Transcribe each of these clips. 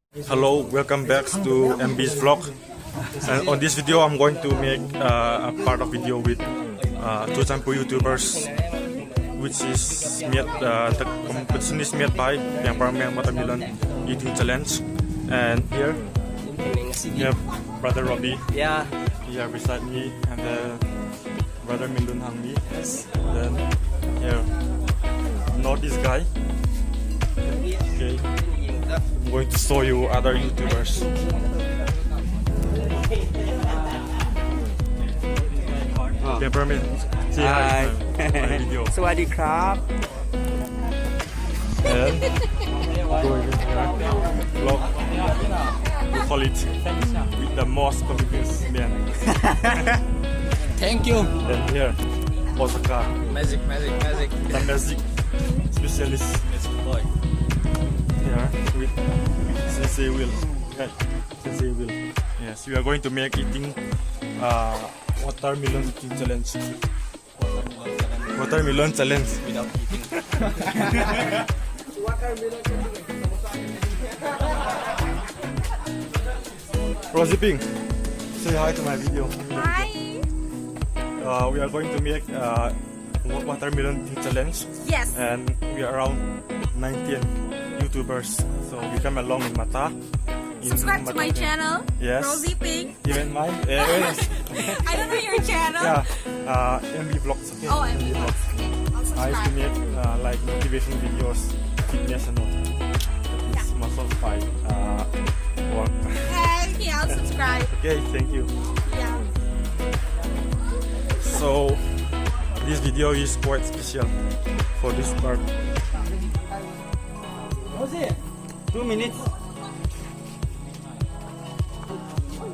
Hello, welcome back to MB's vlog. And on this video, I'm going to make a part of video with two sample YouTubers, which is made. The competition is made by Piangperman Watermelon Eating Challenge. And here we have brother Robbie. Yeah. Here beside me, and then brother Minlun hangmi. Yes. Then here, not this guy. Okay. I'm going to show you other YouTubers. Piangperman, say hi. My video. สวัสดีครับ And going vlog. We call it with the most confidence man. Thank you And here, Ozaka, Magic the magic specialist. boy Here with Sensei Will. Okay, Sensei Will. Yes, we are going to make eating watermelon eating challenge. Watermelon challenge. without eating Rosie Pink, say hi to my video. Hi. We are going to make watermelon eating challenge. Yes. And we are around 19 YouTubers. So you come along in Mata. Subscribe to my channel. Yes. Rosie Pink. Even mine. Yes. I don't know your channel. Yeah. MB vlogs. Okay. Oh, MB vlogs. Okay. I'll I used to subscribe. make like motivation videos, fitness and all. It's muscle fight. Work. Okay, I'll subscribe. Okay, thank you. Yeah. So this video is quite special for this part. 2 minutes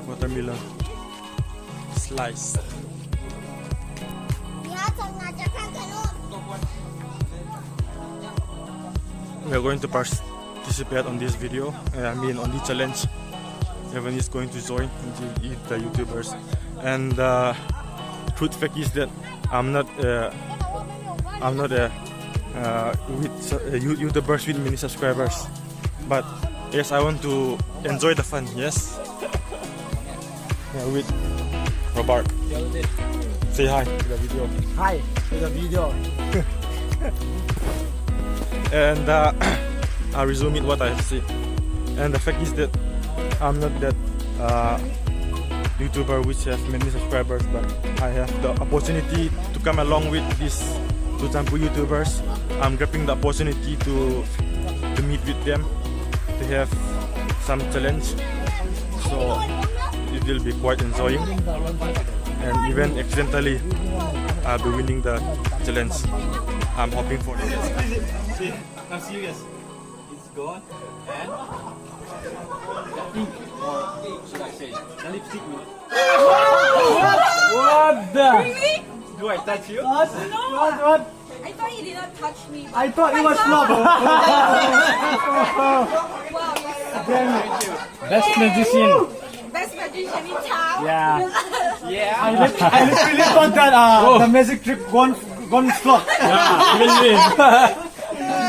Watermelon slice. We are going to participate on this video. I mean on the challenge. Everyone is going to join to eat the YouTubers. And truth fact is that I'm not with YouTubers with many subscribers. But yes, I want to enjoy the fun. Yes. Yeah, with Robert. Say hi to the video. hi to the video And I resume it what I say. And the fact is that I'm not that YouTuber which has many subscribers, but I have the opportunity to come along with these two sample YouTubers. I'm grabbing the opportunity to meet with them, to have some challenge. So it will be quite enjoying, and even accidentally I'll be winning the challenge. I'm hoping for it. See, I'm serious. It's gone and should I say the lipstick will what the Really? do I touch you? No. What? I thought you did not touch me. I thought it was love. Wow. Best magician. Best magician in town. Yeah. Yeah I literally thought that the magic trick gone flop.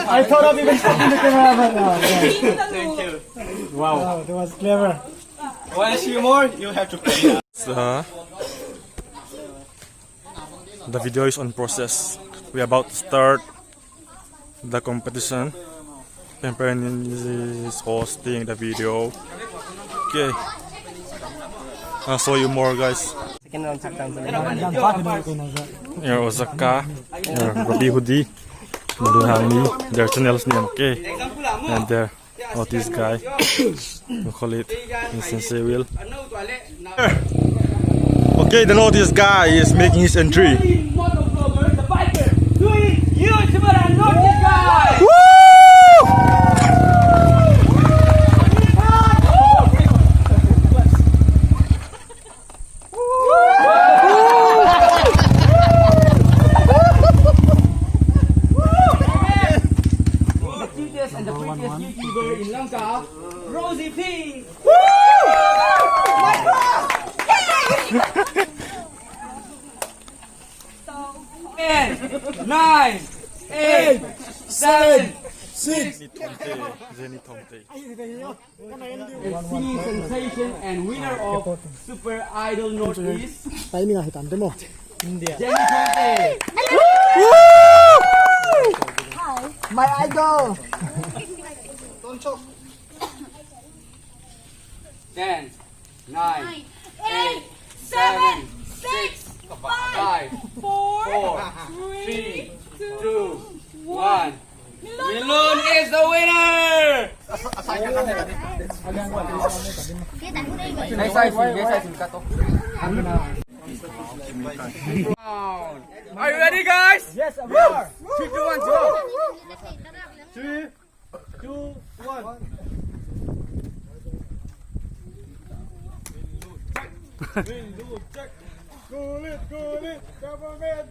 I thought of even stopping the camera, but thank you wow, that was clever. want to see more you have to pay The video is on process. We're about to start the competition. Piangperman is hosting the video. Okay. I'll show you more, guys. second round second Here Ozaka, here Robbie Hoodie, Minlun hangmi, their channel's name. Okay. And there, this guy. We call it Sensei Will. Okay, the notice guy is making his entry. and the prettiest YouTuber in Lanka, Rosie Pink. 10, 9, 8, 7, Zeni Tomte. Singing sensation and winner of Super Idol Northeast, Jenny Conte. My idol. 10, 9, 8, 7, 6, 5, 4, 3, 2, 1. Minlun is the winner! Are you ready, guys? Yes, we are. 3, 2, 1, go! 3, 2, 1. Gulit. Government.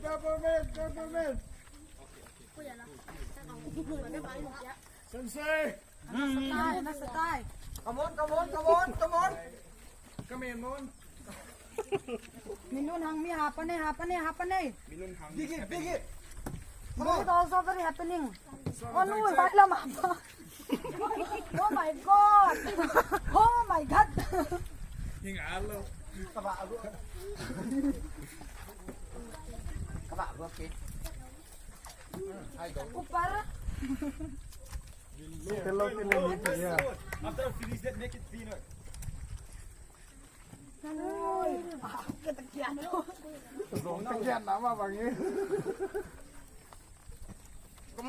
Sensei. Nasa tayo. Come on. Come in, Mon. Minlun, hangmi, hapane. Dig it. What is also very happening? Oh no, bakla mapa. Oh my god. Oh my god. Upar. After I finish that, make it thinner. Come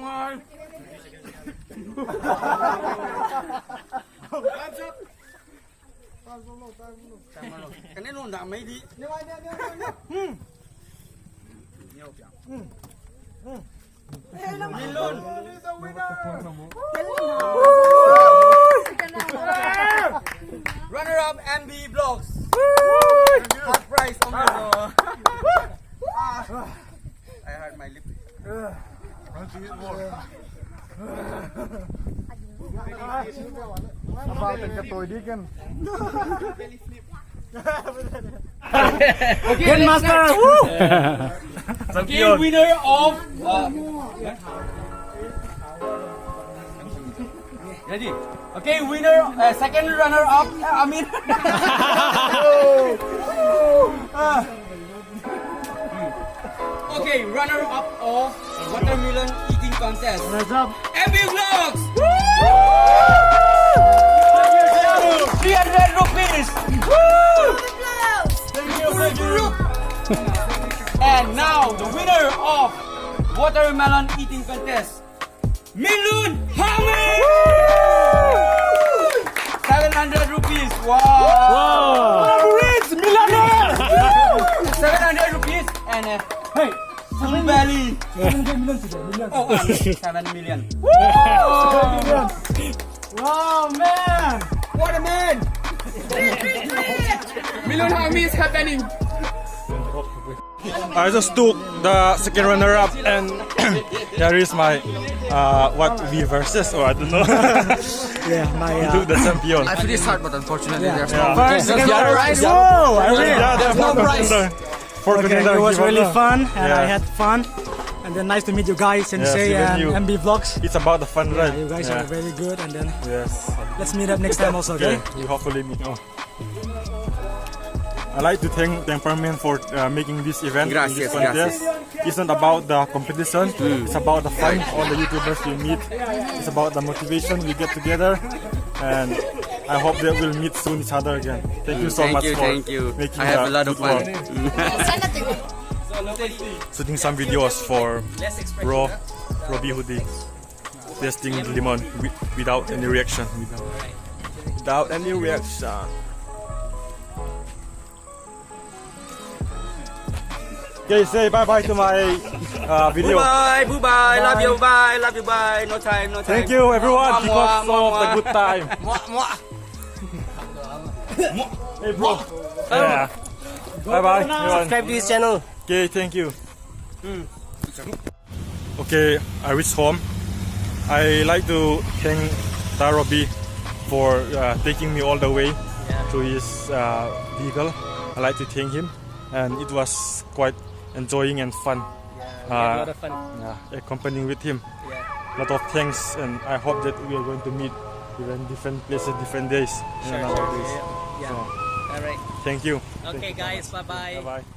on! Cái này nó đã mấy đi. Minlun! Runner up MB Vlogs. Half price on the I hurt my lip. Okay, master. Okay, winner of ready. Okay, winner, second runner up. Okay, runner up of watermelon eating contest. What's up? MB Vlogs. 300 rupees. Thank you. And now the winner of watermelon eating contest, Minlun hangmi. 700 rupees. Wow. Rich millionaire. 700 rupees and hey, full belly. 7 million. Wow, man. What a man. Minlun hangmi is happening. I just took the second runner-up, and here is my V versus, or I don't know. Yeah, my. Took the champion. I finished hard, but unfortunately there's no Yeah. First, second, prize. Whoa! There's no prize. Okay, it was really fun, and Yeah. I had fun. And then nice to meet you guys, Sensei even and you. MB Vlogs. It's about the fun, right? You guys are very good, and then Yes. let's meet up next time also, Okay. okay? We hopefully meet. I like to thank Piangperman for making this event. Gracias, This contest. It's not about the competition. It's about the fun. All the YouTubers we meet. It's about the motivation we get together, and I hope that we'll meet soon each other again. Thank you so much for Thank you. making I have a lot of good fun. work. Shooting some videos for Robbie Hoodie, testing lemon without any reaction. Without any reaction. Okay, say bye bye to my video. Bye, bye, love you, bye. No time. Thank you everyone because of the good time. Hey bro. Yeah. Bye bye everyone. Subscribe to this channel. Okay, thank you. Okay, I reached home. I like to thank Robbie for taking me all the way to his vehicle. I like to thank him, and it was quite enjoying and fun. A lot of fun. Accompanying with him. lot of thanks, and I hope that we are going to meet in different places, different days. Sure, another sure. days. Yeah. So, All right. thank you. Okay, guys. Bye bye. Bye bye.